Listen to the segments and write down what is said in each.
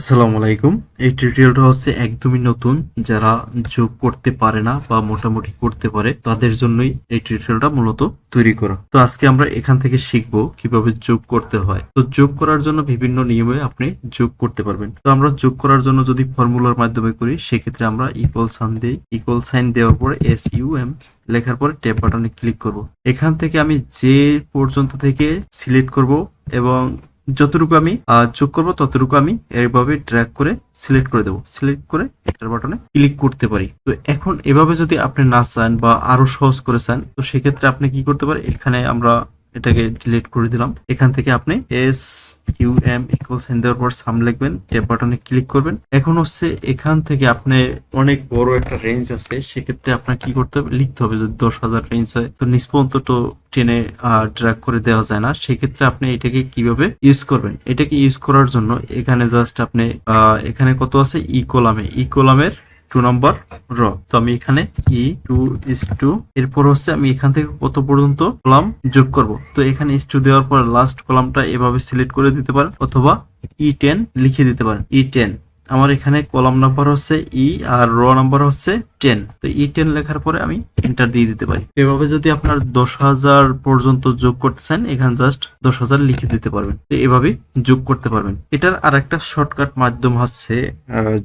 আসসালামু আলাইকুম। এই টিউটোরিয়ালটা হচ্ছে একদমই নতুন। যারা যোগ করতে পারে না বা মোটামুটি করতে পারে তাদের জন্যই এই টিউটোরিয়ালটা মূলত তৈরি করা। তো আজকে আমরা এখান থেকে শিখব কিভাবে যোগ করতে হয়। তো যোগ করার জন্য বিভিন্ন নিয়মে আপনি যোগ করতে পারবেন। তো আমরা যোগ করার জন্য যদি ফর্মুলার মাধ্যমে করি সেক্ষেত্রে আমরা ইকুয়াল সাইন দেওয়ার পরে SUM লেখার পরে ট্যাব বাটনে ক্লিক করব। এখান থেকে আমি যে পর্যন্ত থেকে সিলেক্ট করব এবং যতটুকু আমি যোগ করব ততটুকু আমি এইভাবে ড্র্যাগ করে সিলেক্ট করে দেবো। সিলেক্ট করে এন্টার বাটনে ক্লিক করতে পারি। তো এখন এভাবে যদি আপনি না চান বা আরো সহজ করে চান তো সেক্ষেত্রে আপনি কি করতে পারেন, এখানে আমরা এটাকে ডিলিট করে দিলাম। এখান থেকে আপনি SUM ইকুয়াল সাইন দেওয়ার পর সাম লিখবেন, ট্যাব বাটনে ক্লিক করবেন। এখন হচ্ছে এখান থেকে আপনি অনেক বড় একটা রেঞ্জ আছে, সেক্ষেত্রে আপনার কি করতে হবে, লিখতে হবে। যদি 10,000 রেঞ্জ হয় তো নিচ পর্যন্ত তো টেনে ড্র্যাগ করে দেওয়া যায় না। সেক্ষেত্রে আপনি এটাকে কিভাবে ইউজ করবেন, এটাকে ইউজ করার জন্য এখানে জাস্ট আপনি এখানে কত আছে ই কলামের 2 নম্বর র। তো আমি এখানে E2:2 এরপর হচ্ছে আমি এখান থেকে কত পর্যন্ত কলাম যোগ করব। তো এখানে is2 দেওয়ার পর লাস্ট কলামটা এভাবে সিলেক্ট করে দিতে পারেন অথবা E10 লিখে দিতে পারেন। E10 আমার এখানে কলাম নাম্বার হচ্ছে আর র নাম্বার হচ্ছে 10। তো E10 লেখার পরে আমি এন্টার দিয়ে দিতে পারি। এভাবে যদি আপনার 10,000 পর্যন্ত যোগ করতে চান এখানে জাস্ট 10,000 লিখে দিতে পারবেন। তো এভাবে যোগ করতে পারবেন। এটার আর একটা শর্টকাট মাধ্যম হচ্ছে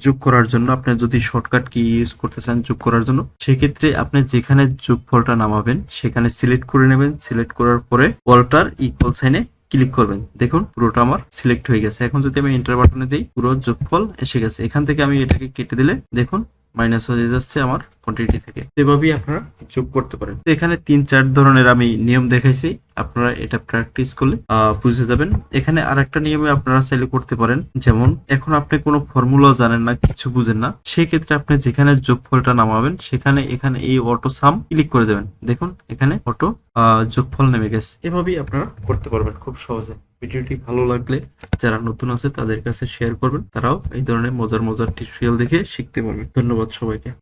যোগ করার জন্য আপনি যদি শর্টকাট কি ইউজ করতে চান যোগ করার জন্য, সেক্ষেত্রে আপনি যেখানে যোগফলটা নামাবেন সেখানে সিলেক্ট করে নেবেন। সিলেক্ট করার পরে অল্টার ইকুয়াল সাইনে ক্লিক করবেন। দেখুন পুরোটা আমার সিলেক্ট হয়ে গেছে। এখন যদি আমি এন্টার বাটনে দিই পুরো যোগফল এসে গেছে। এখান থেকে আমি এটাকে কেটে দিলে দেখুন মাইনাস হয়ে যাচ্ছে আমার কোয়ান্টিটি থেকে। এভাবেই আপনারা যোগ করতে পারেন। তো এখানে 3-4 ধরনের আমি নিয়ম দেখাইছি, আপনারা এটা প্র্যাকটিস করলে বুঝে যাবেন। এখানে আর একটা নিয়মে আপনারা চাইলে করতে পারেন, যেমন এখন আপনি কোনো ফর্মুলা জানেন না, কিছু বুঝেন না, সেই ক্ষেত্রে আপনি যেখানে যোগফলটা নামাবেন সেখানে এখানে এই অটো সাম ক্লিক করে দেবেন। দেখুন এখানে অটো যোগফল নেমে গেছে। এভাবেই আপনারা করতে পারবেন খুব সহজে। ভিডিওটি ভালো লাগলে যারা নতুন আছে তাদের কাছে শেয়ার করবেন, তারাও এই ধরনের মজার মজার টিউটোরিয়াল দেখে শিখতে পারবেন। ধন্যবাদ সবাইকে।